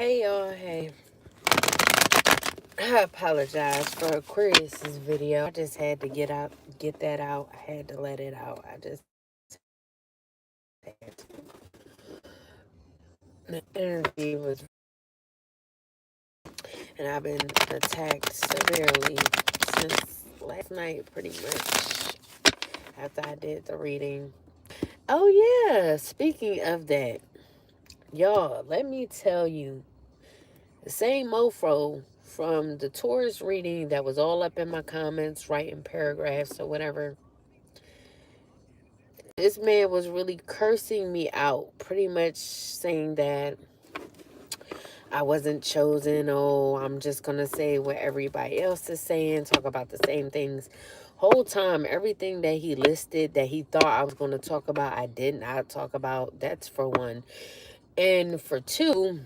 Hey y'all, hey. I apologize for Aquarius's video. I just had to get that out. I had to let it out. I just had to. The energy was, and I've been attacked severely since last night, pretty much, after I did the reading. Oh yeah, speaking of that, y'all, let me tell you, the same mofo from the Taurus reading that was all up in my comments, writing paragraphs or whatever. This man was really cursing me out, pretty much saying that I wasn't chosen. Oh, I'm just going to say what everybody else is saying, talk about the same things. Whole time, everything that he listed that he thought I was going to talk about, I did not talk about. That's for one. And for two,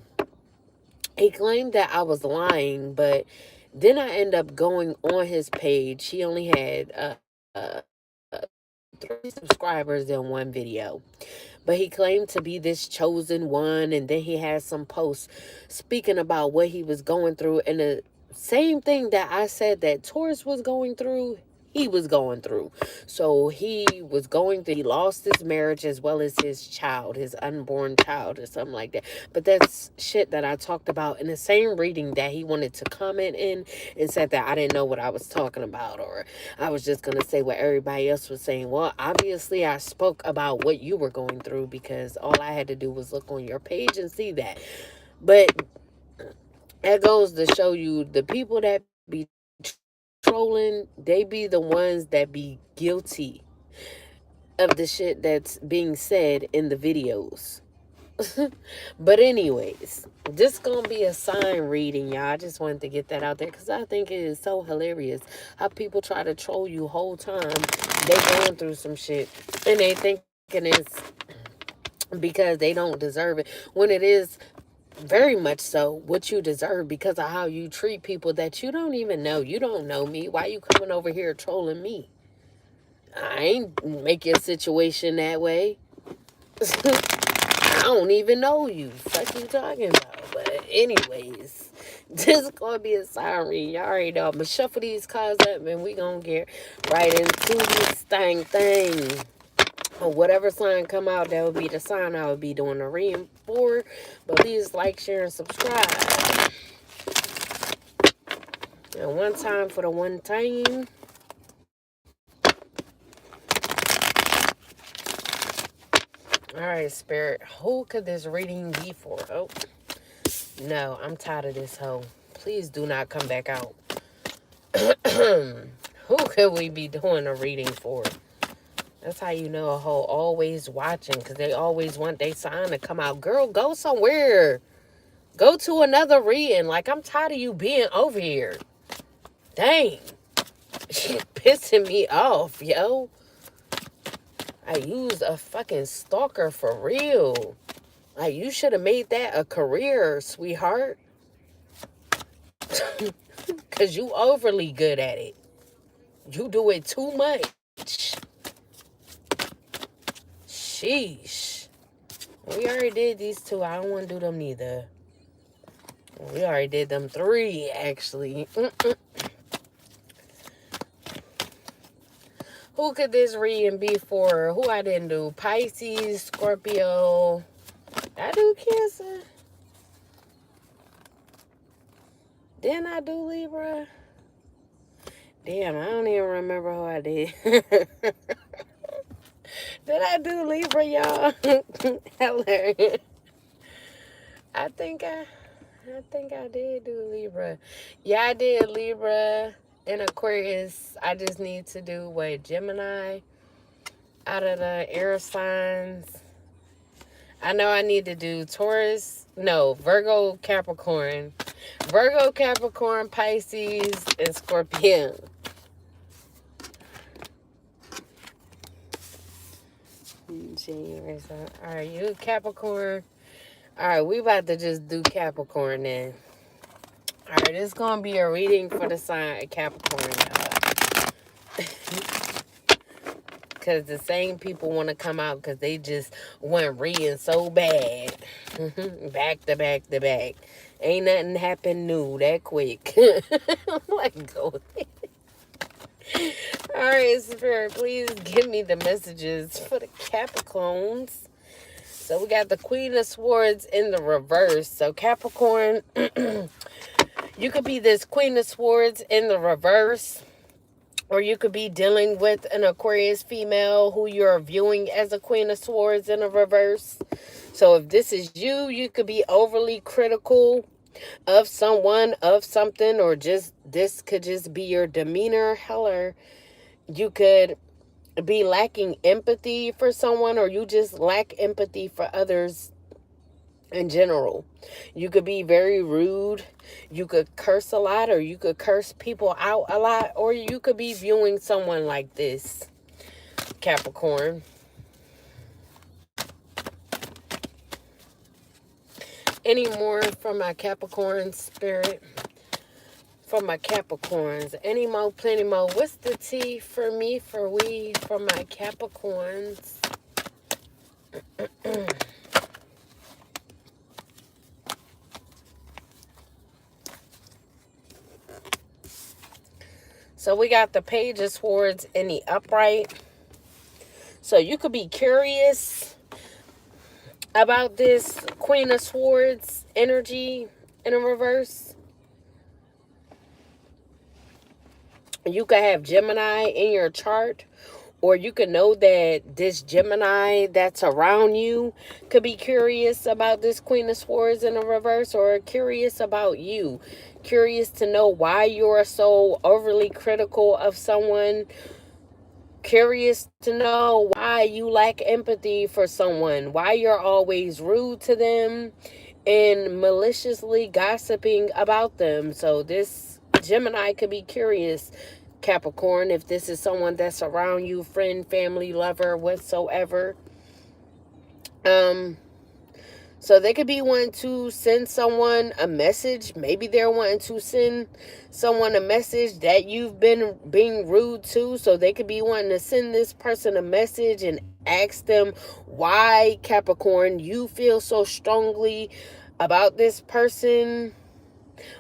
he claimed that I was lying, but then I end up going on his page. He only had 3 subscribers in one video. But he claimed to be this chosen one, and then he had some posts speaking about what he was going through. And the same thing that I said that Taurus was going through, he was going through. So he lost his marriage as well as his child, his unborn child or something like that. But that's shit that I talked about in the same reading that he wanted to comment in, and said that I didn't know what I was talking about, or I was just going to say what everybody else was saying. Well, obviously I spoke about what you were going through, because all I had to do was look on your page and see that. But that goes to show you, the people that be trolling, they be the ones that be guilty of the shit that's being said in the videos. But anyways, this gonna be a sign reading, y'all. I just wanted to get that out there because I think it is so hilarious how people try to troll you whole time they going through some shit, and they thinking it's because they don't deserve it, when it is very much so what you deserve, because of how you treat people that you don't even know. You don't know me. Why you coming over here trolling me? I ain't make your situation that way. I don't even know you. What you talking about? But anyways, this is gonna be a sign reading. Y'all already know. I'm gonna shuffle these cards up and we gonna get right into this thing. Or whatever sign come out, that would be the sign I would be doing a reading for. But please like, share, and subscribe. And one time for the one time. Alright, Spirit. Who could this reading be for? Oh, no. I'm tired of this hoe. Please do not come back out. Who could we be doing a reading for? That's how you know a hoe always watching, because they always want their sign to come out. Girl, go somewhere. Go to another reading. Like, I'm tired of you being over here. Dang. She pissing me off, yo. I used a fucking stalker for real. Like, you should have made that a career, sweetheart. Because you overly good at it. You do it too much. Sheesh. We already did these 2. I don't want to do them neither. We already did them 3, actually. Who could this reading be for? Who I didn't do? Pisces, Scorpio. Did I do Cancer? Didn't I do Libra? Damn, I don't even remember who I did. Did I do Libra, y'all? Hilarious. I think I did do Libra. Yeah, I did Libra and Aquarius. I just need to do, what, Gemini out of the air signs. I know I need to do Taurus. No, Virgo, Capricorn. Virgo, Capricorn, Pisces, and Scorpio. January. All right, you Capricorn. All right, we about to just do Capricorn then. All right, it's going to be a reading for the sign of Capricorn, y'all. Because because the same people want to come out because they just went reading so bad. Back to back to back. Ain't nothing happened new that quick. Let go. Alright, Spirit, please give me the messages for the Capricorns. So we got the Queen of Swords in the reverse. So Capricorn, you could be this Queen of Swords in the reverse. Or you could be dealing with an Aquarius female who you're viewing as a Queen of Swords in a reverse. So if this is you, you could be overly critical of someone, of something, or just this could just be your demeanor. Heller, you could be lacking empathy for someone, or you just lack empathy for others in general. You could be very rude. You could curse a lot, or you could curse people out a lot, or you could be viewing someone like this, Capricorn. Any more from my Capricorn spirit? For my Capricorns. Any more, plenty more. What's the tea for me, for we, for my Capricorns? So we got the Page of Swords in the upright. So you could be curious about this Queen of Swords energy in a reverse. You could have Gemini in your chart, or you could know that this Gemini that's around you could be curious about this Queen of Swords in a reverse, or curious about you. Curious to know why you're so overly critical of someone. Curious to know why you lack empathy for someone. Why you're always rude to them and maliciously gossiping about them. So this Gemini could be curious, Capricorn, if this is someone that's around you, friend, family, lover, whatsoever. So they could be wanting to send someone a message. Maybe they're wanting to send someone a message that you've been being rude to. So they could be wanting to send this person a message and ask them why, Capricorn, you feel so strongly about this person.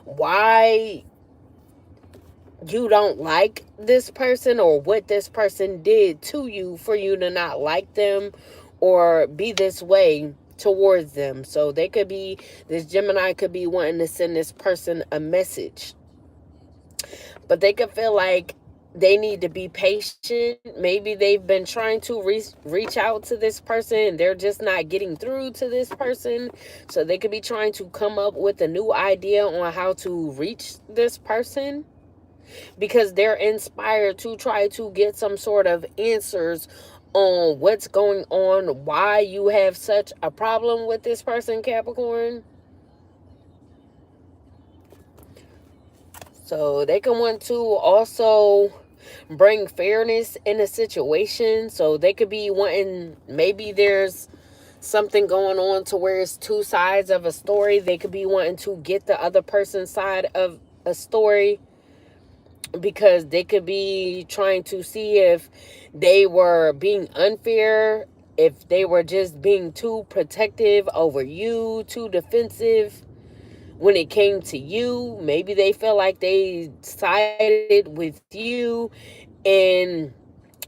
Why you don't like this person, or what this person did to you for you to not like them or be this way towards them. So they could be, this Gemini could be wanting to send this person a message, but they could feel like they need to be patient. Maybe they've been trying to reach out to this person and they're just not getting through to this person. So they could be trying to come up with a new idea on how to reach this person, because they're inspired to try to get some sort of answers on what's going on, why you have such a problem with this person, Capricorn. So they can want to also bring fairness in a situation. So they could be wanting, maybe there's something going on to where it's two sides of a story. They could be wanting to get the other person's side of a story, because they could be trying to see if they were being unfair, if they were just being too protective over you, too defensive when it came to you. Maybe they felt like they sided with you, and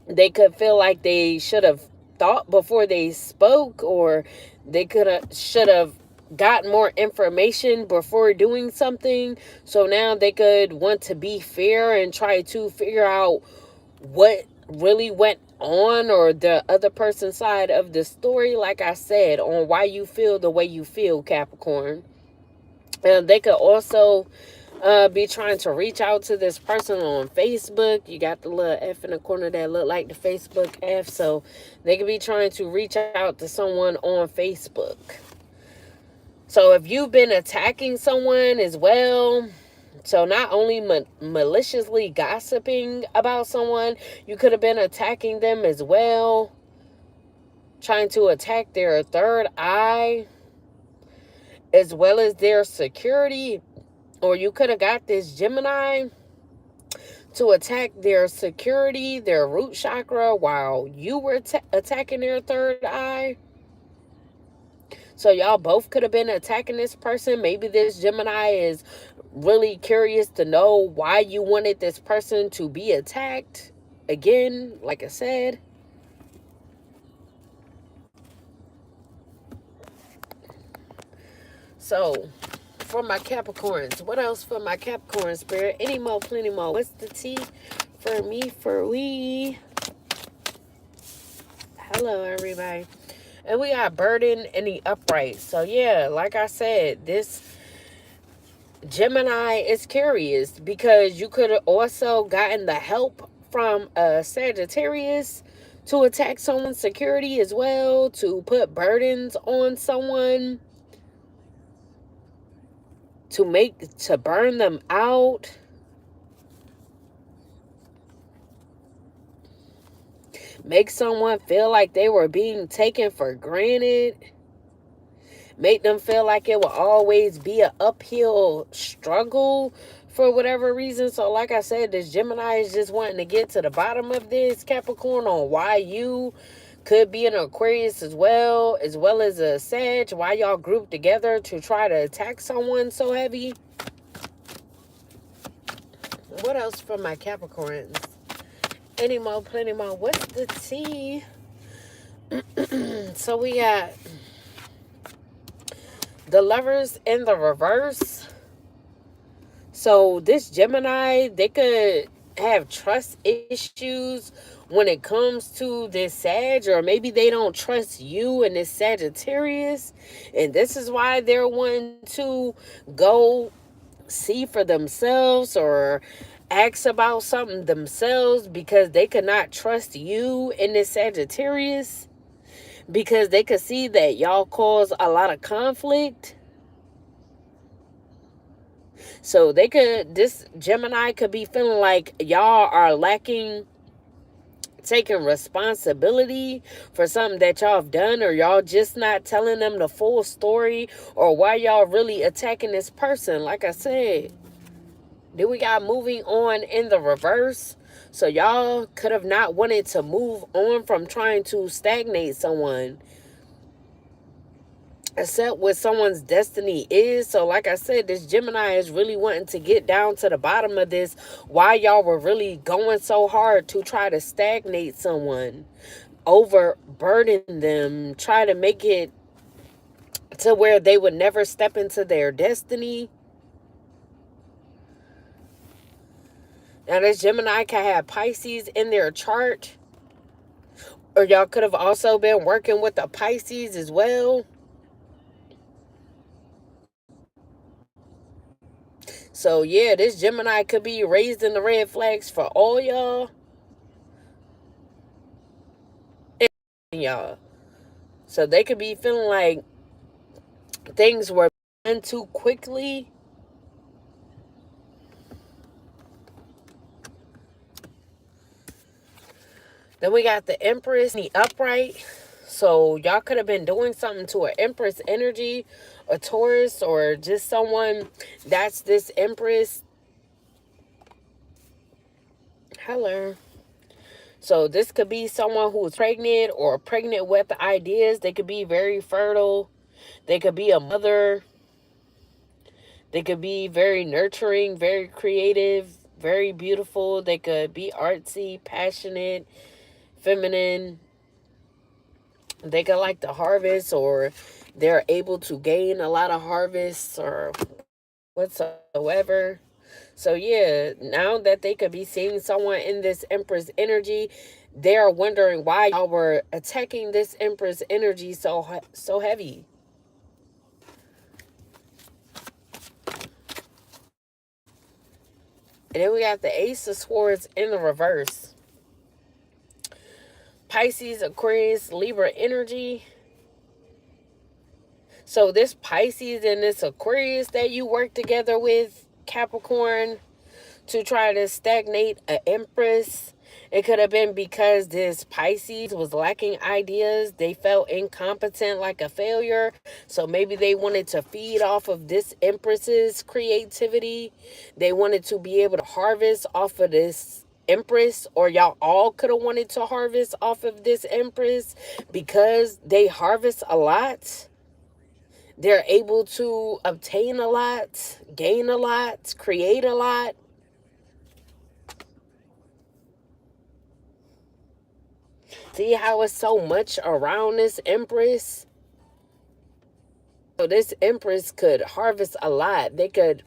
they could feel like they should have thought before they spoke, or they should have got more information before doing something. So now they could want to be fair and try to figure out what really went on, or the other person's side of the story, like I said, on why you feel the way you feel, Capricorn. And they could also be trying to reach out to this person on Facebook. You got the little F in the corner that look like the Facebook F. So they could be trying to reach out to someone on Facebook. So if you've been attacking someone as well, so not only maliciously gossiping about someone, you could have been attacking them as well, trying to attack their third eye, as well as their security. Or you could have got this Gemini to attack their security, their root chakra, while you were attacking their third eye. So y'all both could have been attacking this person. Maybe this Gemini is really curious to know why you wanted this person to be attacked. Again, like I said. So, for my Capricorns, what else for my Capricorn spirit? Any more, plenty more. What's the tea for me, for we? Hello, everybody. And we got burden in the upright. So, yeah, like I said, this Gemini is curious because you could have also gotten the help from a Sagittarius to attack someone's security as well, to put burdens on someone, to burn them out. Make someone feel like they were being taken for granted. Make them feel like it will always be an uphill struggle for whatever reason. So like I said, this Gemini is just wanting to get to the bottom of this, Capricorn, on why you could be an Aquarius as well as a Sag. Why y'all group together to try to attack someone so heavy. What else for my Capricorns? Any more, plenty more. What's the tea? So we got the Lovers in the reverse. So this Gemini, they could have trust issues when it comes to this Sag, or maybe they don't trust you and this Sagittarius, and this is why they're wanting to go see for themselves or ask about something themselves, because they could not trust you and this Sagittarius, because they could see that y'all cause a lot of conflict. So this Gemini could be feeling like y'all are lacking taking responsibility for something that y'all have done, or y'all just not telling them the full story, or why y'all really attacking this person. Like I said, then we got moving on in the reverse. So y'all could have not wanted to move on from trying to stagnate someone, accept what someone's destiny is. So like I said, this Gemini is really wanting to get down to the bottom of this, why y'all were really going so hard to try to stagnate someone, overburden them, try to make it to where they would never step into their destiny. Now this Gemini can have Pisces in their chart, or y'all could have also been working with the Pisces as well. So yeah, this Gemini could be raising the red flags for all y'all. Y'all. So they could be feeling like things were done too quickly. Then we got the Empress in the upright. So y'all could have been doing something to an Empress energy, a Taurus, or just someone that's this Empress. Hello. So this could be someone who's pregnant or pregnant with ideas. They could be very fertile. They could be a mother. They could be very nurturing, very creative, very beautiful. They could be artsy, passionate, feminine. They could like to harvest, or they're able to gain a lot of harvests or whatsoever. So yeah, now that they could be seeing someone in this Empress energy, they're wondering why y'all were attacking this Empress energy so heavy. And then we got the Ace of Swords in the reverse. Pisces, Aquarius, Libra energy. So this Pisces and this Aquarius that you work together with, Capricorn, to try to stagnate an Empress, It could have been because this Pisces was lacking ideas. They felt incompetent, like a failure. So maybe they wanted to feed off of this Empress's creativity. They wanted to be able to harvest off of this Empress, or y'all all could have wanted to harvest off of this Empress because they harvest a lot. They're able to obtain a lot, gain a lot, create a lot. See how it's so much around this Empress? So this Empress could harvest a lot. They could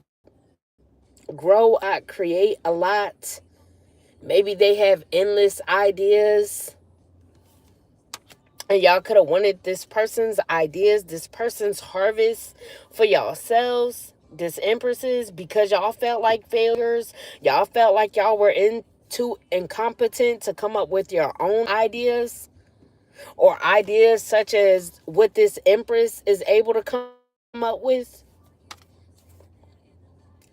grow out, create a lot. Maybe they have endless ideas. And y'all could have wanted this person's ideas, this person's harvest for yourselves, this Empresses, because y'all felt like failures. Y'all felt like y'all were too incompetent to come up with your own ideas, or ideas such as what this Empress is able to come up with.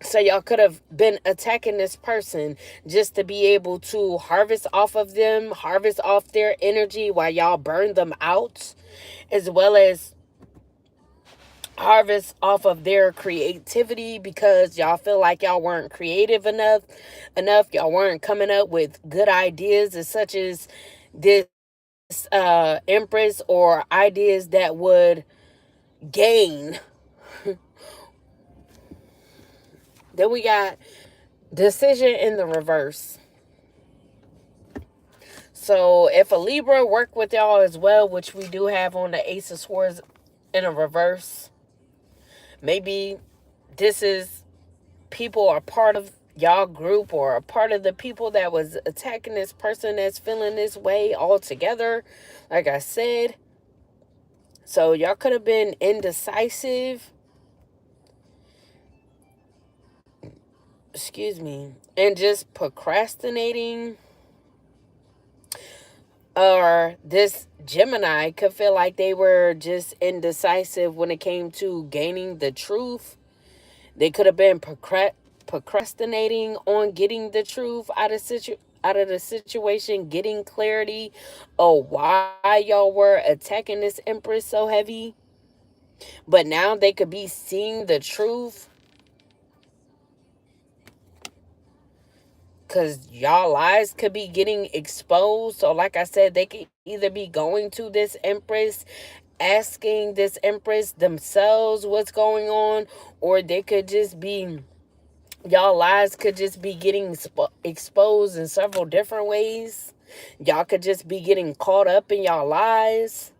So y'all could have been attacking this person just to be able to harvest off of them, harvest off their energy while y'all burn them out, as well as harvest off of their creativity because y'all feel like y'all weren't creative enough. Y'all weren't coming up with good ideas as such as this Empress, or ideas that would gain. Then we got decision in the reverse. So if a Libra work with y'all as well, which we do have on the Ace of Swords in a reverse, maybe this is people are part of y'all group, or a part of the people that was attacking this person that's feeling this way altogether, like I said. So y'all could have been indecisive. And just procrastinating. Or this Gemini could feel like they were just indecisive when it came to gaining the truth. They could have been procrastinating on getting the truth out of the situation, getting clarity of why y'all were attacking this Empress so heavy. But now they could be seeing the truth, because y'all lies could be getting exposed. So like I said, they could either be going to this Empress, asking this Empress themselves what's going on, or they could just be, y'all lies could just be getting exposed in several different ways. Y'all could just be getting caught up in y'all lies.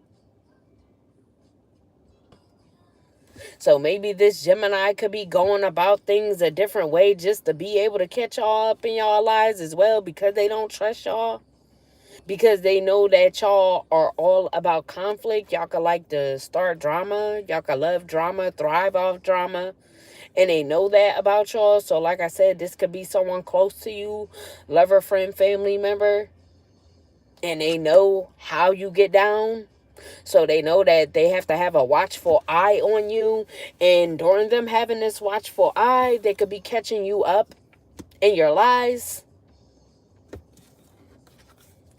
So maybe this Gemini could be going about things a different way just to be able to catch y'all up in y'all lies as well, because they don't trust y'all. Because they know that y'all are all about conflict. Y'all could like to start drama. Y'all could love drama, thrive off drama. And they know that about y'all. So like I said, this could be someone close to you, lover, friend, family member. And they know how you get down. So they know that they have to have a watchful eye on you. And during them having this watchful eye, they could be catching you up in your lies.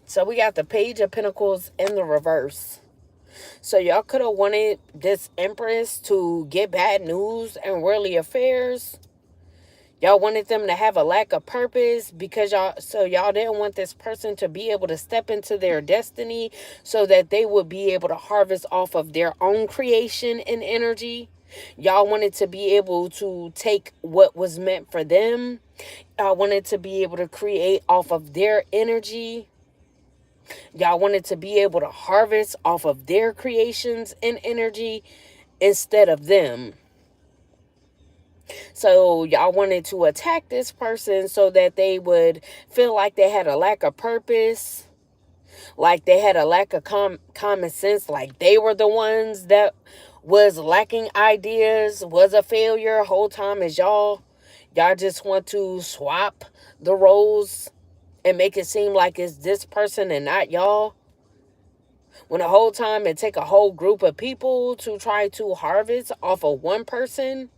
So we got the Page of Pentacles in the reverse. So y'all could have wanted this Empress to get bad news and worldly affairs. Y'all wanted them to have a lack of purpose because y'all didn't want this person to be able to step into their destiny so that they would be able to harvest off of their own creation and energy. Y'all wanted to be able to take what was meant for them. Y'all wanted to be able to create off of their energy. Y'all wanted to be able to harvest off of their creations and energy instead of them. So y'all wanted to attack this person so that they would feel like they had a lack of purpose, like they had a lack of common sense, like they were the ones that was lacking ideas, was a failure whole time, as y'all just want to swap the roles and make it seem like it's this person and not y'all. When the whole time it take a whole group of people to try to harvest off of one person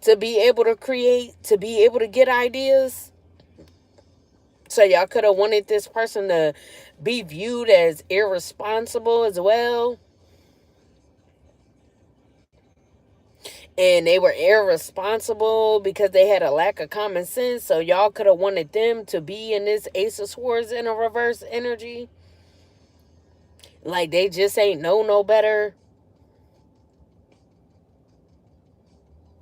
to be able to create, to be able to get ideas. So y'all could have wanted this person to be viewed as irresponsible as well. And they were irresponsible because they had a lack of common sense. So y'all could have wanted them to be in this Ace of Swords in a reverse energy. Like they just ain't know no better.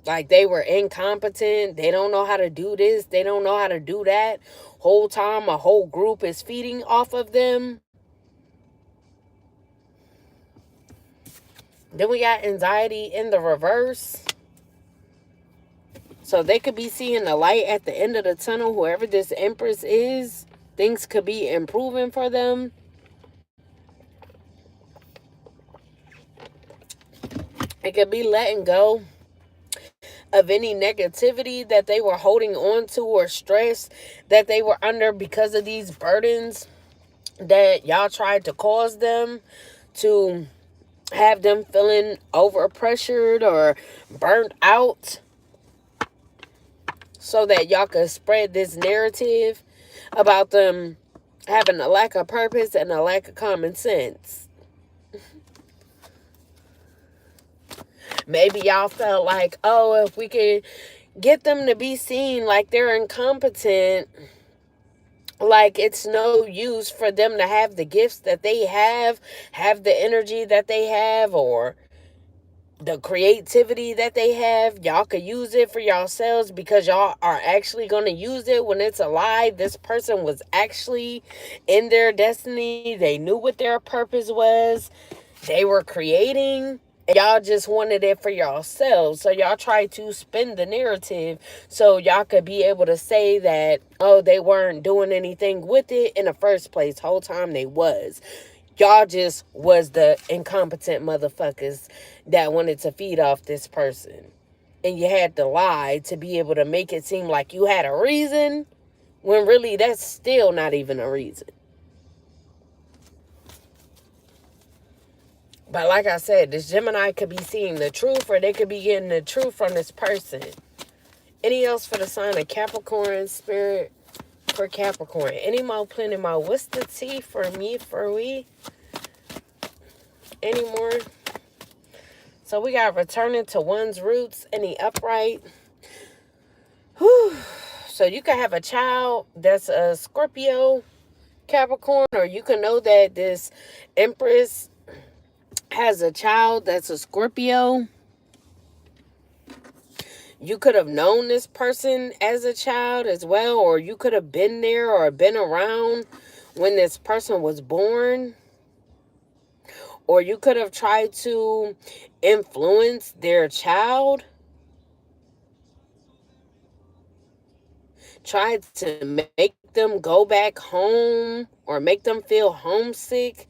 Like they were incompetent. They don't know how to do this. They don't know how to do that. Whole time a whole group is feeding off of them. Then we got anxiety in the reverse. So they could be seeing the light at the end of the tunnel. Whoever this Empress is, things could be improving for them. It could be letting go of any negativity that they were holding on to or stress that they were under because of these burdens that y'all tried to cause them, to have them feeling overpressured or burnt out, so that y'all could spread this narrative about them having a lack of purpose and a lack of common sense. Maybe y'all felt like, oh, if we could get them to be seen like they're incompetent, like it's no use for them to have the gifts that they have the energy that they have, or the creativity that they have. Y'all could use it for yourselves because y'all are actually going to use it when it's alive. This person was actually in their destiny. They knew what their purpose was. They were creating. Y'all just wanted it for yourselves. So y'all try to spin the narrative so y'all could be able to say that, oh, they weren't doing anything with it in the first place. Whole time they was. Y'all just was the incompetent motherfuckers that wanted to feed off this person. And you had to lie to be able to make it seem like you had a reason, when really that's still not even a reason. But like I said, this Gemini could be seeing the truth, or they could be getting the truth from this person. Any else for the sign of Capricorn, spirit for Capricorn? Any more, plenty more. What's the tea for me, for we? Any more? So we got returning to one's roots in the upright. Whew. So you can have a child that's a Scorpio, Capricorn, or you can know that this Empress has a child that's a Scorpio. You could have known this person as a child as well, or you could have been there or been around when this person was born. Or you could have tried to influence their child. Tried to make them go back home or make them feel homesick.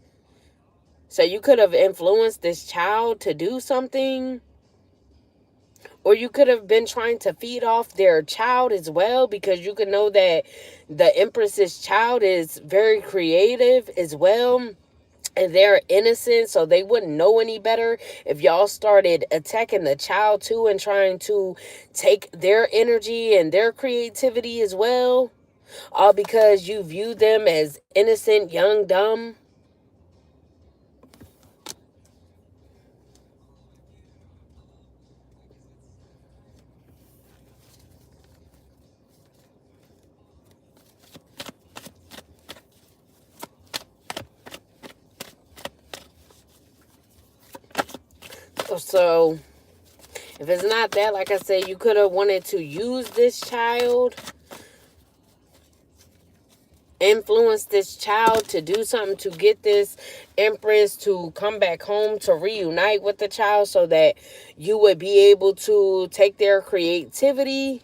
So you could have influenced this child to do something. Or you could have been trying to feed off their child as well, because you could know that the Empress's child is very creative as well. And they're innocent, so they wouldn't know any better if y'all started attacking the child too and trying to take their energy and their creativity as well. All because you view them as innocent, young, dumb. So if it's not that, like I said, you could have wanted to use this child, influence this child to do something to get this Empress to come back home, to reunite with the child, so that you would be able to take their creativity.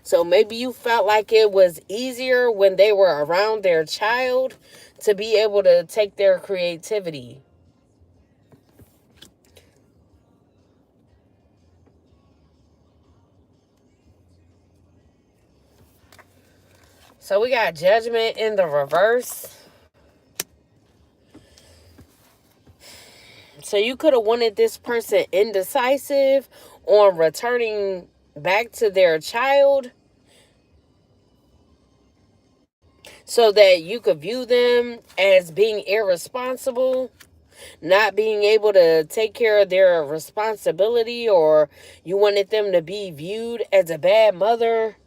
So maybe you felt like it was easier when they were around their child to be able to take their creativity. So we got Judgment in the reverse. So you could have wanted this person indecisive on returning back to their child so that you could view them as being irresponsible, not being able to take care of their responsibility, or you wanted them to be viewed as a bad mother.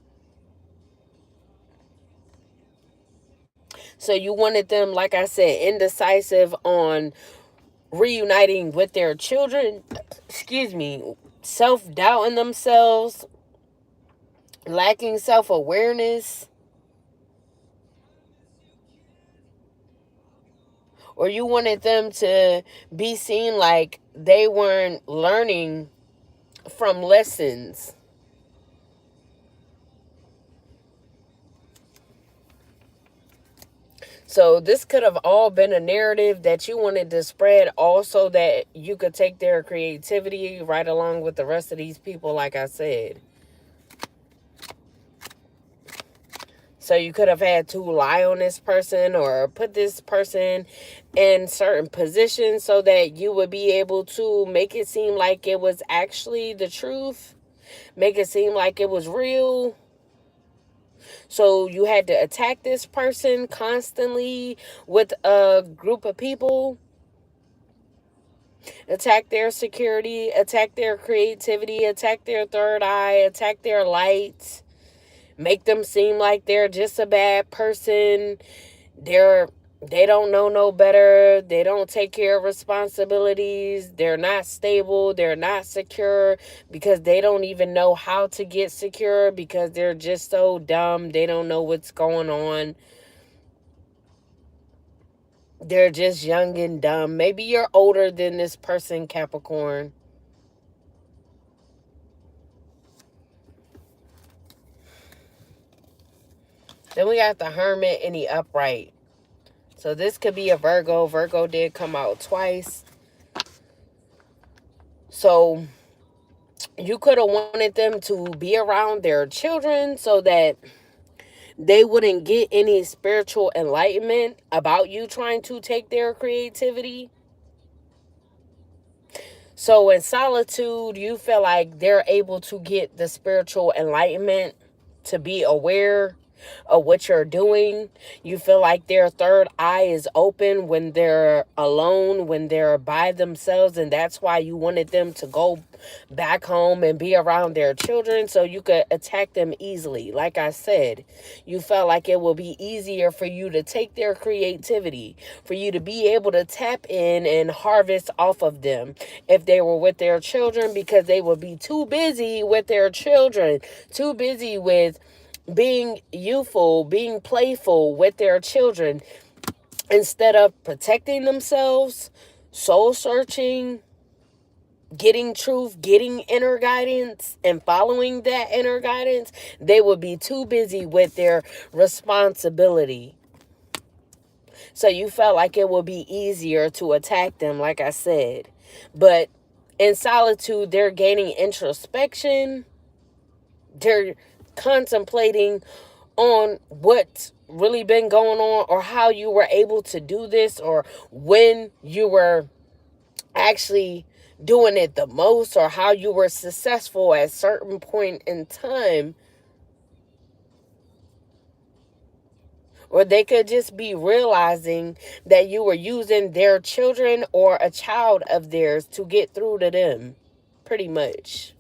So you wanted them, like I said, indecisive on reuniting with their children, excuse me, self-doubt in themselves, lacking self-awareness, or you wanted them to be seen like they weren't learning from lessons. So this could have all been a narrative that you wanted to spread also that you could take their creativity right along with the rest of these people, like I said. So you could have had to lie on this person or put this person in certain positions so that you would be able to make it seem like it was actually the truth, make it seem like it was real. So you had to attack this person constantly with a group of people, attack their security, attack their creativity, attack their third eye, attack their light, make them seem like they're just a bad person. They don't know no better. They don't take care of responsibilities. They're not stable. They're not secure because they don't even know how to get secure because they're just so dumb. They don't know what's going on. They're just young and dumb. Maybe you're older than this person, Capricorn. Then we got the Hermit and the Upright. So this could be a Virgo. Virgo did come out twice. So you could have wanted them to be around their children so that they wouldn't get any spiritual enlightenment about you trying to take their creativity. So in solitude, you feel like they're able to get the spiritual enlightenment to be aware of what you're doing. You feel like their third eye is open when they're alone, when they're by themselves, and that's why you wanted them to go back home and be around their children so you could attack them easily. Like I said, you felt like it will be easier for you to take their creativity, for you to be able to tap in and harvest off of them if they were with their children, because they would be too busy with their children, too busy with being youthful, being playful with their children, instead of protecting themselves, soul searching, getting truth, getting inner guidance, and following that inner guidance. They would be too busy with their responsibility. So you felt like it would be easier to attack them, like I said. But in solitude, they're gaining introspection. They're contemplating on what's really been going on, or how you were able to do this, or when you were actually doing it the most, or how you were successful at a certain point in time. Or they could just be realizing that you were using their children or a child of theirs to get through to them, pretty much.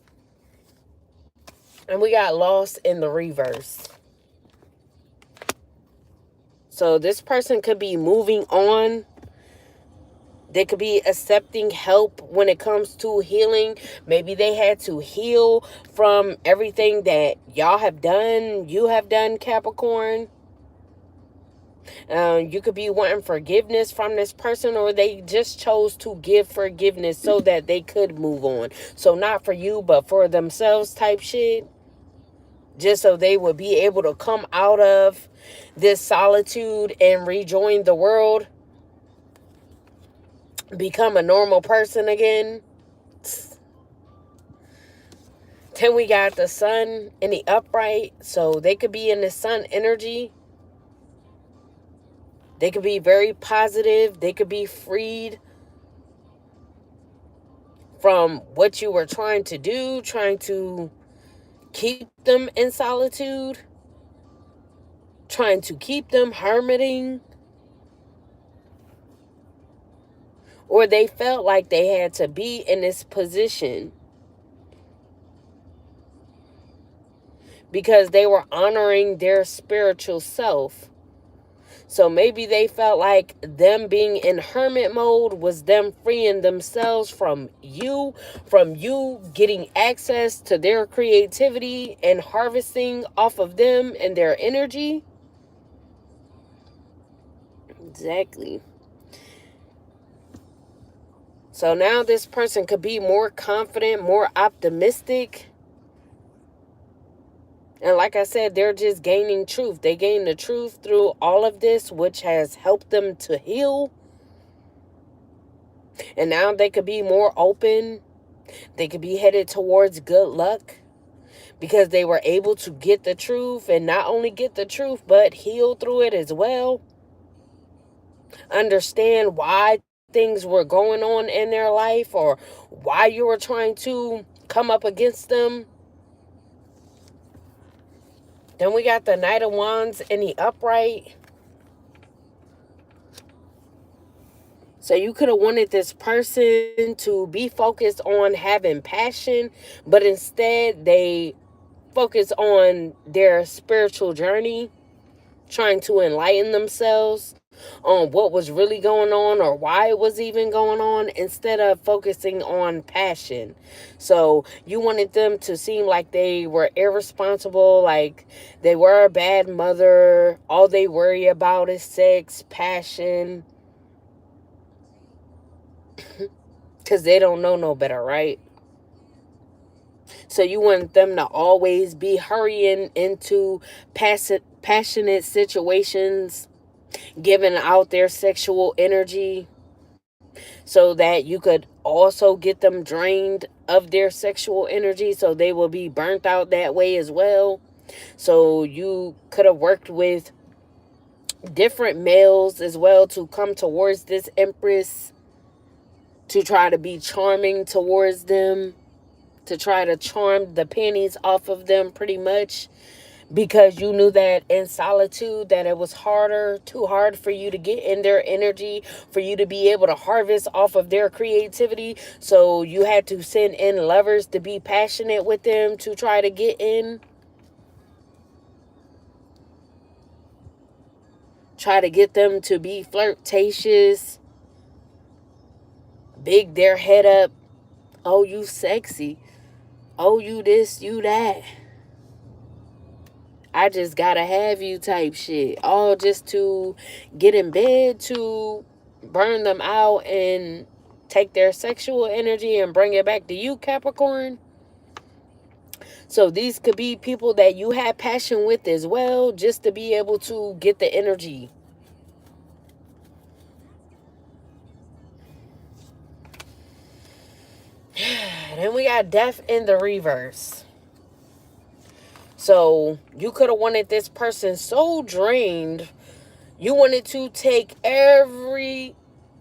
And we got lost in the reverse. So this person could be moving on. They could be accepting help when it comes to healing. Maybe they had to heal from everything that y'all have done, you have done, Capricorn. You could be wanting forgiveness from this person, or they just chose to give forgiveness so that they could move on. So not for you, but for themselves type shit. Just so they would be able to come out of this solitude and rejoin the world. Become a normal person again. Then we got the Sun in the Upright. So they could be in the Sun energy. They could be very positive. They could be freed from what you were trying to do, trying to keep them in solitude, trying to keep them hermiting, or they felt like they had to be in this position because they were honoring their spiritual self. So maybe they felt like them being in hermit mode was them freeing themselves from you getting access to their creativity and harvesting off of them and their energy. Exactly. So now this person could be more confident, more optimistic. And like I said, they're just gaining truth. They gain the truth through all of this, which has helped them to heal. And now they could be more open. They could be headed towards good luck because they were able to get the truth, and not only get the truth, but heal through it as well. Understand why things were going on in their life, or why you were trying to come up against them. Then we got the Knight of Wands in the upright. So you could have wanted this person to be focused on having passion, but instead they focus on their spiritual journey, trying to enlighten themselves on what was really going on or why it was even going on, instead of focusing on passion. So you wanted them to seem like they were irresponsible, like they were a bad mother. All they worry about is sex, passion, because they don't know no better, right? So you want them to always be hurrying into passionate situations, giving out their sexual energy, so that you could also get them drained of their sexual energy, so they will be burnt out that way as well. So you could have worked with different males as well to come towards this Empress, to try to be charming towards them, to try to charm the panties off of them pretty much, because you knew that in solitude that it was too hard for you to get in their energy, for you to be able to harvest off of their creativity. So you had to send in lovers to be passionate with them to try to get in. Try to get them to be flirtatious, big their head up. Oh, you sexy. Oh, you this, you that. I just gotta have you type shit. All just to get in bed, to burn them out and take their sexual energy and bring it back to you, Capricorn. So these could be people that you had passion with as well, just to be able to get the energy. Then we got death in the reverse. So you could have wanted this person so drained. You wanted to take every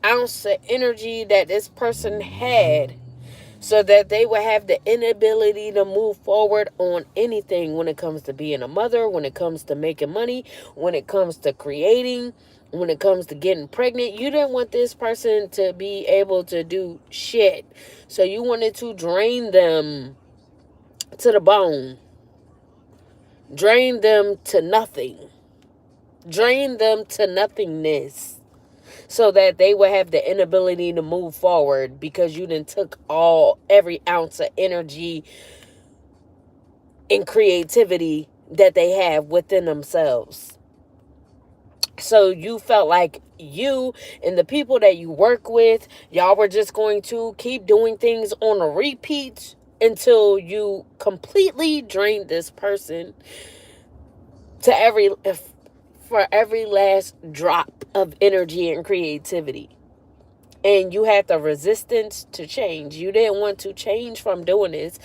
ounce of energy that this person had, so that they would have the inability to move forward on anything when it comes to being a mother, when it comes to making money, when it comes to creating, when it comes to getting pregnant. You didn't want this person to be able to do shit. So you wanted to drain them to the bone. Drain them to nothing. Drain them to nothingness, so that they would have the inability to move forward, because you done took every ounce of energy and creativity that they have within themselves. So you felt like you and the people that you work with, y'all were just going to keep doing things on a repeat until you completely drained this person for every last drop of energy and creativity. And you had the resistance to change. You didn't want to change from doing this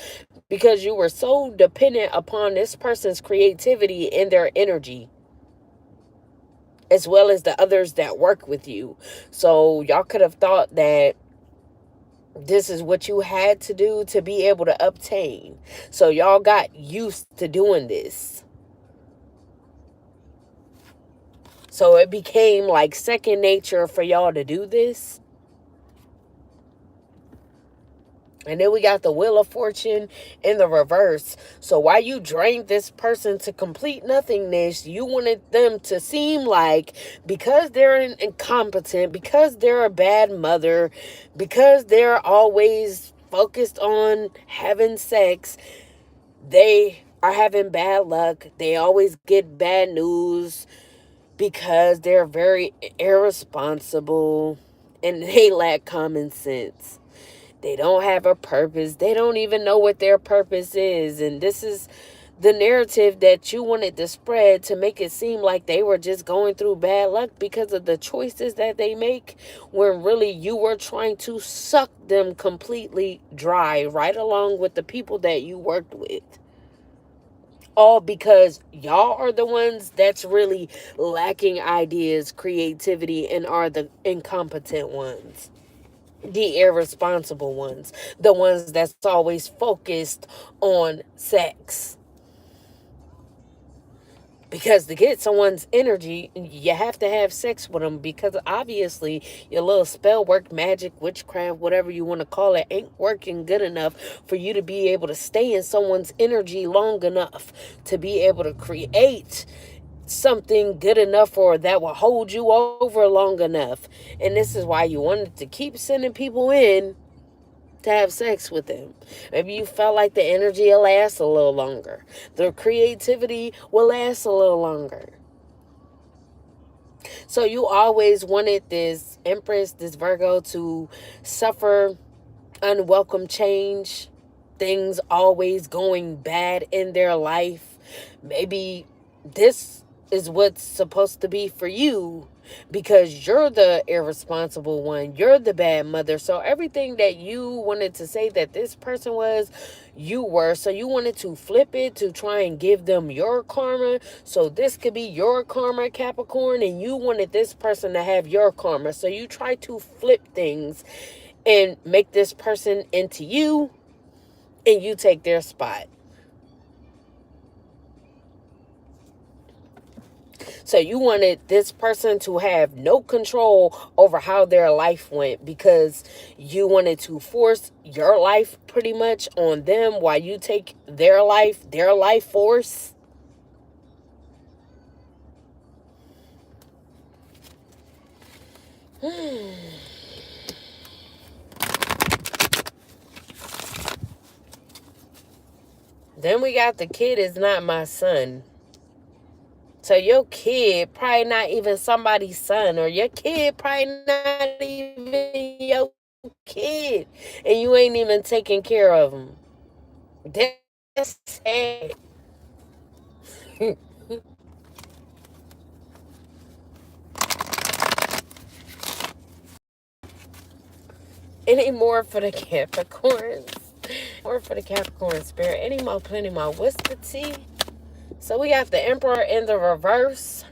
because you were so dependent upon this person's creativity and their energy, as well as the others that work with you. So y'all could have thought that This is what you had to do to be able to obtain. So y'all got used to doing this. So it became like second nature for y'all to do this. And then we got the Wheel of Fortune in the reverse. So while you drained this person to complete nothingness, you wanted them to seem like, because they're incompetent, because they're a bad mother, because they're always focused on having sex, they are having bad luck. They always get bad news because they're very irresponsible and they lack common sense. They don't have a purpose. They don't even know what their purpose is. And this is the narrative that you wanted to spread to make it seem like they were just going through bad luck because of the choices that they make, when really you were trying to suck them completely dry, right along with the people that you worked with. All because y'all are the ones that's really lacking ideas, creativity, and are the incompetent ones. The irresponsible ones, the ones that's always focused on sex. Because to get someone's energy, you have to have sex with them, because obviously your little spell work, magic, witchcraft, whatever you want to call it, ain't working good enough for you to be able to stay in someone's energy long enough to be able to create something good enough or that will hold you over long enough. And this is why you wanted to keep sending people in to have sex with them. Maybe you felt like the energy will last a little longer. The creativity will last a little longer. So you always wanted this Empress, this Virgo, to suffer unwelcome change, things always going bad in their life. Maybe this is what's supposed to be for you, because you're the irresponsible one, you're the bad mother. So everything that you wanted to say that this person was, you were. So you wanted to flip it to try and give them your karma, so this could be your karma, Capricorn, and you wanted this person to have your karma. So you try to flip things and make this person into you, and you take their spot. So you wanted this person to have no control over how their life went, because you wanted to force your life pretty much on them while you take their life force. Then we got the kid is not my son. So your kid probably not even somebody's son, or your kid probably not even your kid, and you ain't even taking care of them. That's sad. Any more for the Capricorns? More for the Capricorn spirit. Any more, plenty more. What's the tea? So we got the Emperor in the reverse.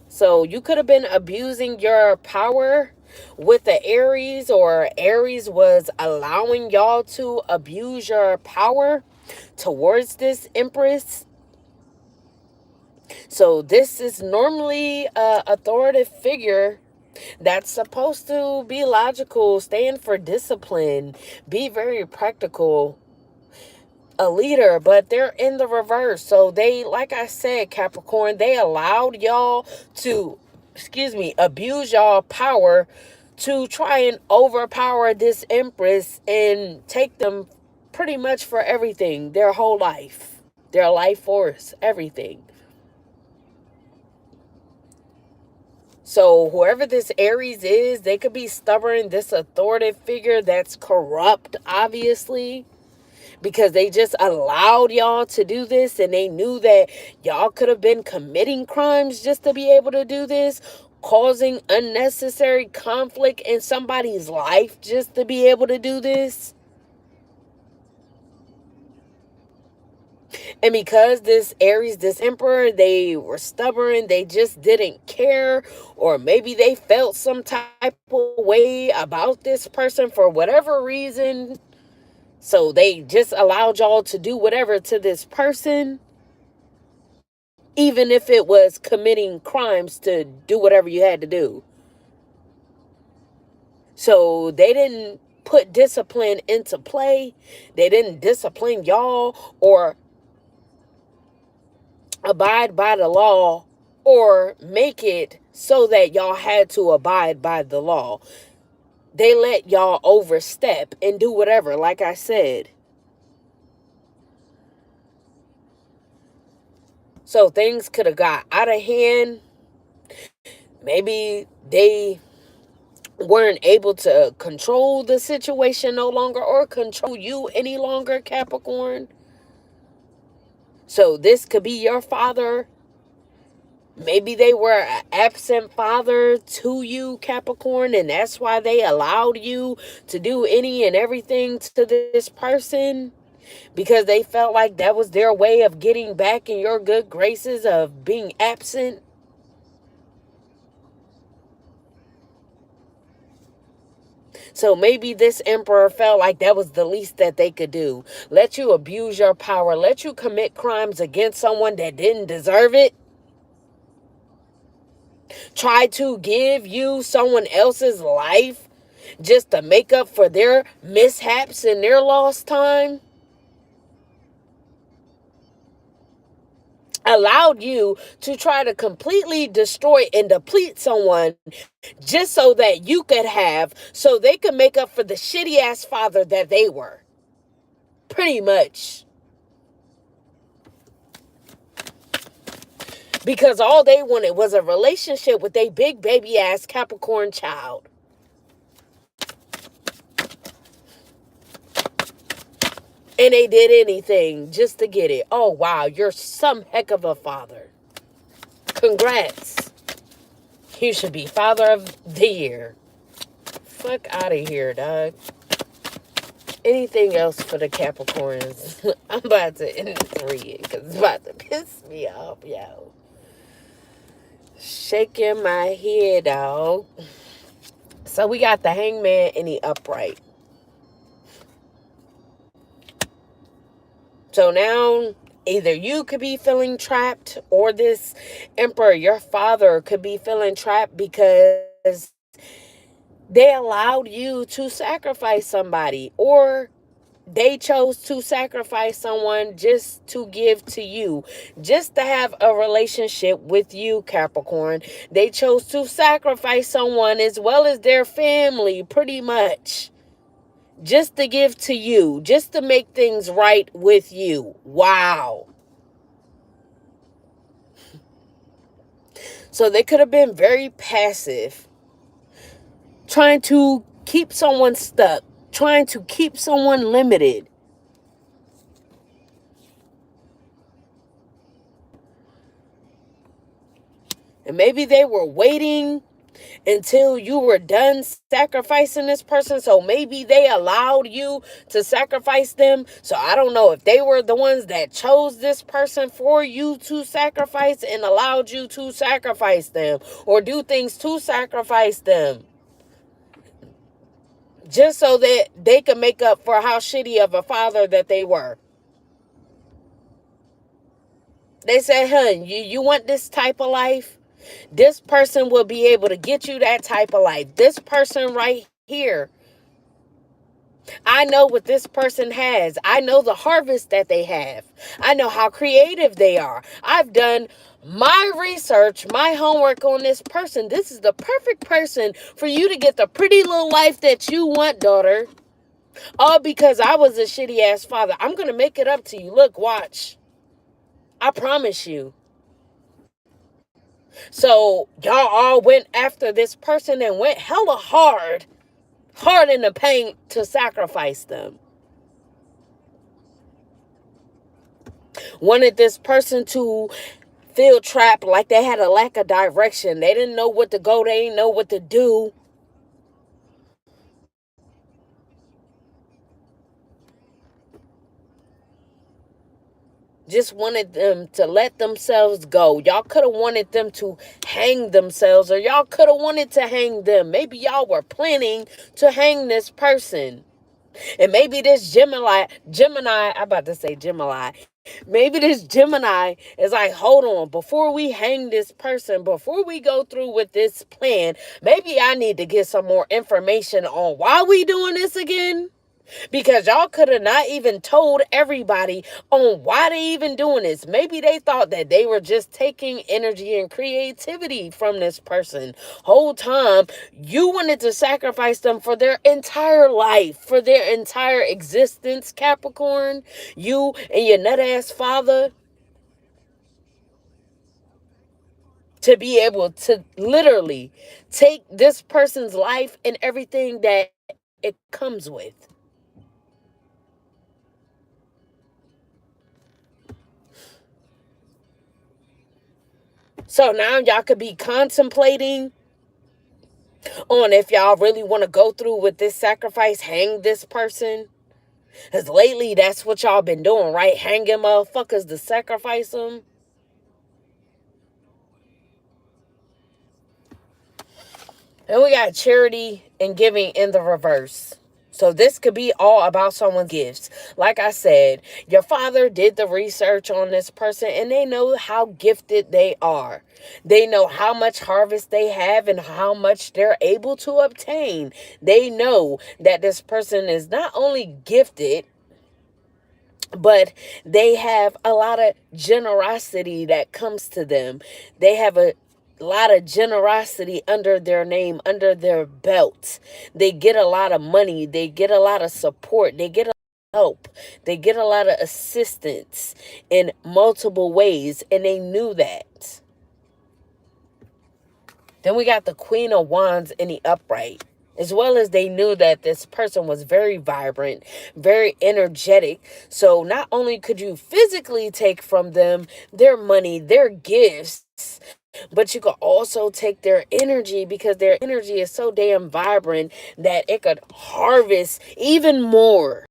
So you could have been abusing your power with the Aries, or Aries was allowing y'all to abuse your power towards this Empress. So this is normally a authoritative figure that's supposed to be logical, stand for discipline, be very practical, a leader, but they're in the reverse. So they, like I said, Capricorn, they allowed y'all to, abuse y'all power to try and overpower this Empress and take them pretty much for everything, their whole life, their life force, everything. So whoever this Aries is, they could be stubborn, this authoritative figure that's corrupt, obviously, because they just allowed y'all to do this, and they knew that y'all could have been committing crimes just to be able to do this, causing unnecessary conflict in somebody's life just to be able to do this. And because this Aries, this Emperor, they were stubborn, they just didn't care, or maybe they felt some type of way about this person for whatever reason. So they just allowed y'all to do whatever to this person, even if it was committing crimes to do whatever you had to do. So they didn't put discipline into play. They didn't discipline y'all or abide by the law or make it so that y'all had to abide by the law. They let y'all overstep and do whatever, like I said. So things could have got out of hand. Maybe they weren't able to control the situation no longer or control you any longer, Capricorn. So this could be your father. Maybe they were an absent father to you, Capricorn, and that's why they allowed you to do any and everything to this person, because they felt like that was their way of getting back in your good graces of being absent. So maybe this emperor felt like that was the least that they could do. Let you abuse your power, let you commit crimes against someone that didn't deserve it. Try to give you someone else's life just to make up for their mishaps and their lost time. Allowed you to try to completely destroy and deplete someone just so that you could have, so they could make up for the shitty ass father that they were. Pretty much. Because all they wanted was a relationship with a big baby ass Capricorn child. And they did anything just to get it. Oh, wow, you're some heck of a father. Congrats. You should be Father of the Year. Fuck out of here, dog. Anything else for the Capricorns? I'm about to end this reading because it's about to piss me off, yo. Shaking my head, dog. So we got the Hangman in the upright. So now either you could be feeling trapped, or this Emperor, your father, could be feeling trapped because they allowed you to sacrifice somebody, or they chose to sacrifice someone just to give to you, just to have a relationship with you, Capricorn. They chose to sacrifice someone as well as their family, pretty much, just to give to you, just to make things right with you. Wow. So they could have been very passive, trying to keep someone stuck, trying to keep someone limited. And maybe they were waiting until you were done sacrificing this person. So maybe they allowed you to sacrifice them. So I don't know if they were the ones that chose this person for you to sacrifice and allowed you to sacrifice them or do things to sacrifice them, just so that they could make up for how shitty of a father that they were. They said, hun, you want this type of life? This person will be able to get you that type of life. This person right here, I know what this person has. I know the harvest that they have. I know how creative they are. I've done my research, my homework on this person. This is the perfect person for you to get the pretty little life that you want, daughter. All because I was a shitty ass father. I'm going to make it up to you. Look, watch. I promise you. So y'all all went after this person and went hella hard in the paint to sacrifice them. Wanted this person to feel trapped, like they had a lack of direction. They didn't know what to go. They didn't know what to do. just wanted them to let themselves go. Y'all could have wanted them to hang themselves, or y'all could have wanted to hang them. Maybe y'all were planning to hang this person. And maybe this Gemini, I'm about to say Gemini. Maybe this Gemini is like, hold on, before we hang this person, before we go through with this plan, maybe I need to get some more information on why we doing this again. Because y'all could have not even told everybody on why they even doing this. Maybe they thought that they were just taking energy and creativity from this person. Whole time, you wanted to sacrifice them for their entire life, for their entire existence, Capricorn. You and your nut-ass father, to be able to literally take this person's life and everything that it comes with. So now y'all could be contemplating on if y'all really want to go through with this sacrifice, hang this person. Because lately, that's what y'all been doing, right? Hanging motherfuckers to sacrifice them. And we got charity and giving in the reverse. So this could be all about someone's gifts. Like I said, your father did the research on this person and they know how gifted they are. They know how much harvest they have and how much they're able to obtain. They know that this person is not only gifted, but they have a lot of generosity that comes to them. They have a lot of generosity under their name, under their belt. They get a lot of money. They get a lot of support. They get a lot of help. They get a lot of assistance in multiple ways, and they knew that. Then we got the Queen of Wands in the upright. As well as they knew that this person was very vibrant, very energetic. So not only could you physically take from them their money, their gifts, but you could also take their energy, because their energy is so damn vibrant that it could harvest even more.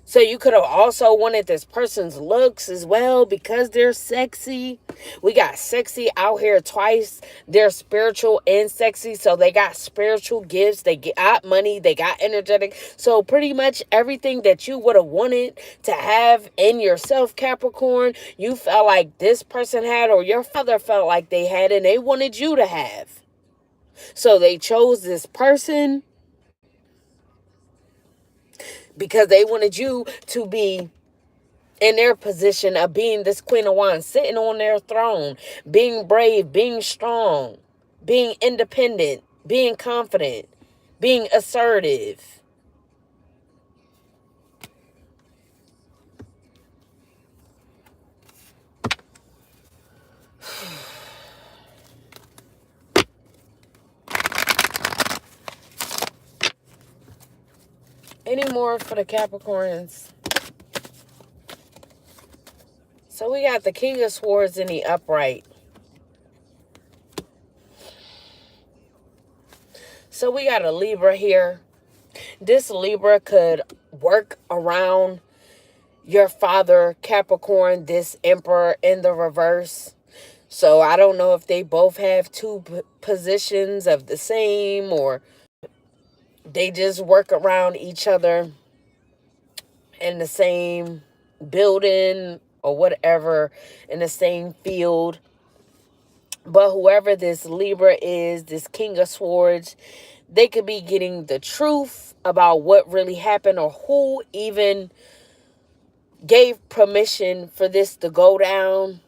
So you could have also wanted this person's looks as well, because they're sexy. We got sexy out here twice. They're spiritual and sexy. So they got spiritual gifts. They got money. They got energetic. So pretty much everything that you would have wanted to have in yourself, Capricorn, you felt like this person had, or your father felt like they had, and they wanted you to have. So they chose this person because they wanted you to be in their position of being this Queen of Wands, sitting on their throne, being brave, being strong, being independent, being confident, being assertive. Any more for the Capricorns? So we got the King of Swords in the upright. So we got a Libra here. This Libra could work around your father, Capricorn, this Emperor in the reverse. So I don't know if they both have two positions of the same, or they just work around each other in the same building or whatever, in the same field. But whoever this Libra is, this King of Swords, they could be getting the truth about what really happened, or who even gave permission for this to go down,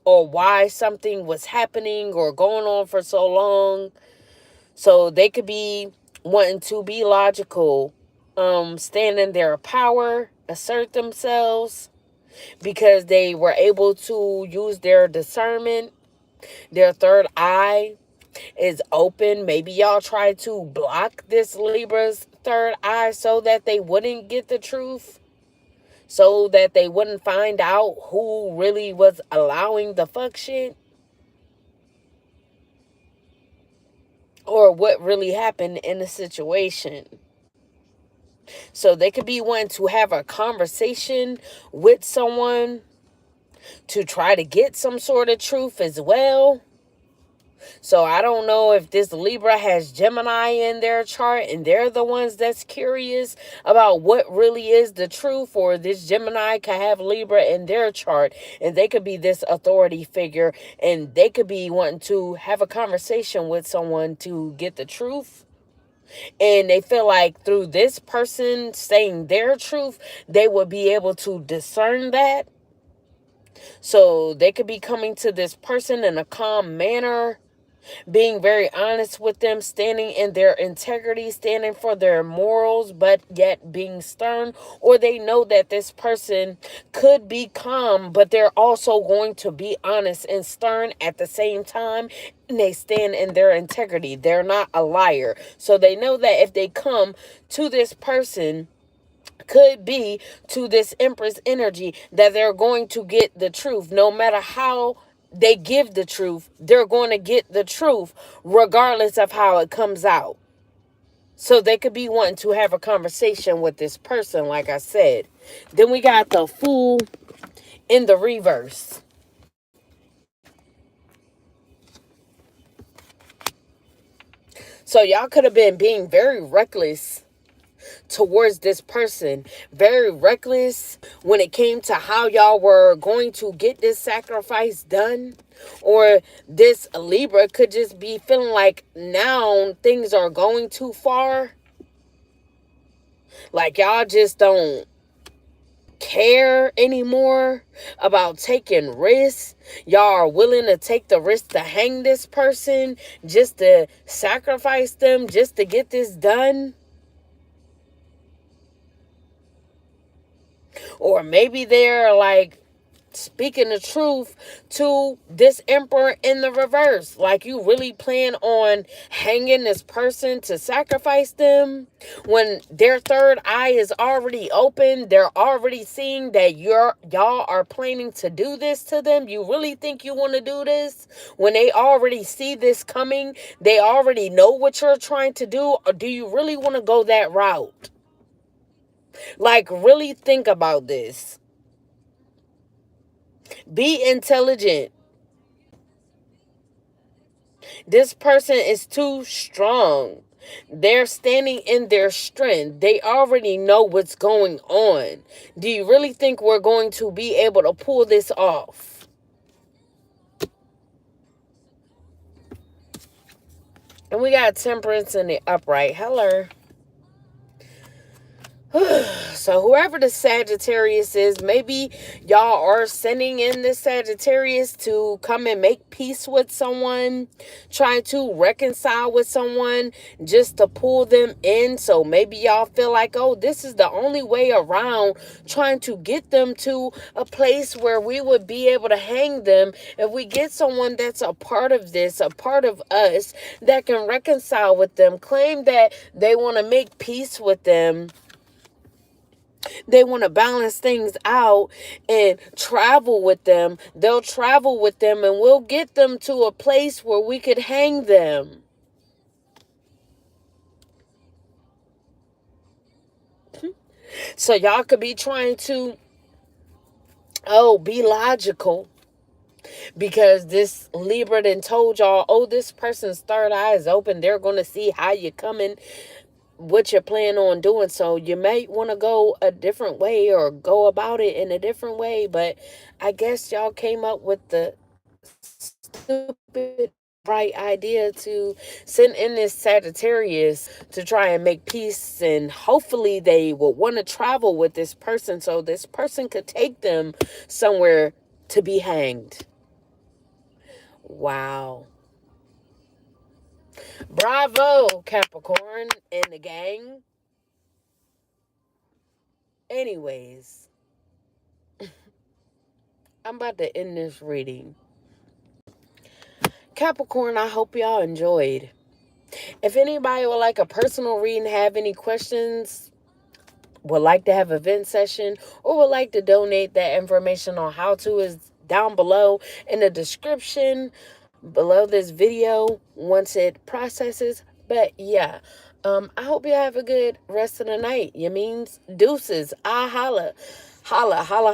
or why something was happening or going on for so long. So they could be wanting to be logical, stand in their power, assert themselves, because they were able to use their discernment. Their third eye is open. Maybe y'all try to block this Libra's third eye so that they wouldn't get the truth, so that they wouldn't find out who really was allowing the fuck shit, or what really happened in the situation. So they could be wanting to have a conversation with someone to try to get some sort of truth as well. So I don't know if this Libra has Gemini in their chart and they're the ones that's curious about what really is the truth, or this Gemini could have Libra in their chart and they could be this authority figure and they could be wanting to have a conversation with someone to get the truth. And they feel like through this person saying their truth, they would be able to discern that. So they could be coming to this person in a calm manner, being very honest with them, standing in their integrity, standing for their morals, but yet being stern. Or they know that this person could be calm, but they're also going to be honest and stern at the same time. And they stand in their integrity. They're not a liar. So they know that if they come to this person, could be to this Empress energy, that they're going to get the truth. No matter how they give the truth, they're going to get the truth regardless of how it comes out. So they could be wanting to have a conversation with this person, like I said. Then we got the Fool in the reverse. So y'all could have been being very reckless towards this person, very reckless when it came to how y'all were going to get this sacrifice done. Or this Libra could just be feeling like now things are going too far, like y'all just don't care anymore about taking risks. Y'all are willing to take the risk to hang this person, just to sacrifice them, just to get this done. Or maybe they're like speaking the truth to this Emperor in the reverse. Like you really plan on hanging this person to sacrifice them when their third eye is already open. They're already seeing that y'all are planning to do this to them. You really think you want to do this when they already see this coming? They already know what you're trying to do. Or do you really want to go that route? Like, really think about this. Be intelligent. This person is too strong. They're standing in their strength. They already know what's going on. Do you really think we're going to be able to pull this off? And we got Temperance in the upright. Hello. So whoever the Sagittarius is, maybe y'all are sending in this Sagittarius to come and make peace with someone, trying to reconcile with someone, just to pull them in. So maybe y'all feel like, oh, this is the only way around trying to get them to a place where we would be able to hang them. If we get someone that's a part of this, a part of us, that can reconcile with them, claim that they want to make peace with them, they want to balance things out and travel with them. They'll travel with them and we'll get them to a place where we could hang them. So y'all could be trying to, be logical. Because this Libra done told y'all, oh, this person's third eye is open. They're going to see how you're coming, what you're planning on doing. So you might want to go a different way or go about it in a different way. But I guess y'all came up with the stupid right idea to send in this Sagittarius to try and make peace, and hopefully they will want to travel with this person so this person could take them somewhere to be hanged. Wow. Bravo, Capricorn and the gang. Anyways, I'm about to end this reading. Capricorn, I hope y'all enjoyed. If anybody would like a personal reading, have any questions, would like to have a vent session, or would like to donate, that information on how to is down below in the description below this video. Once it processes, But yeah, I hope you have a good rest of the night. You means deuces. I holla. Holla, holla, holla.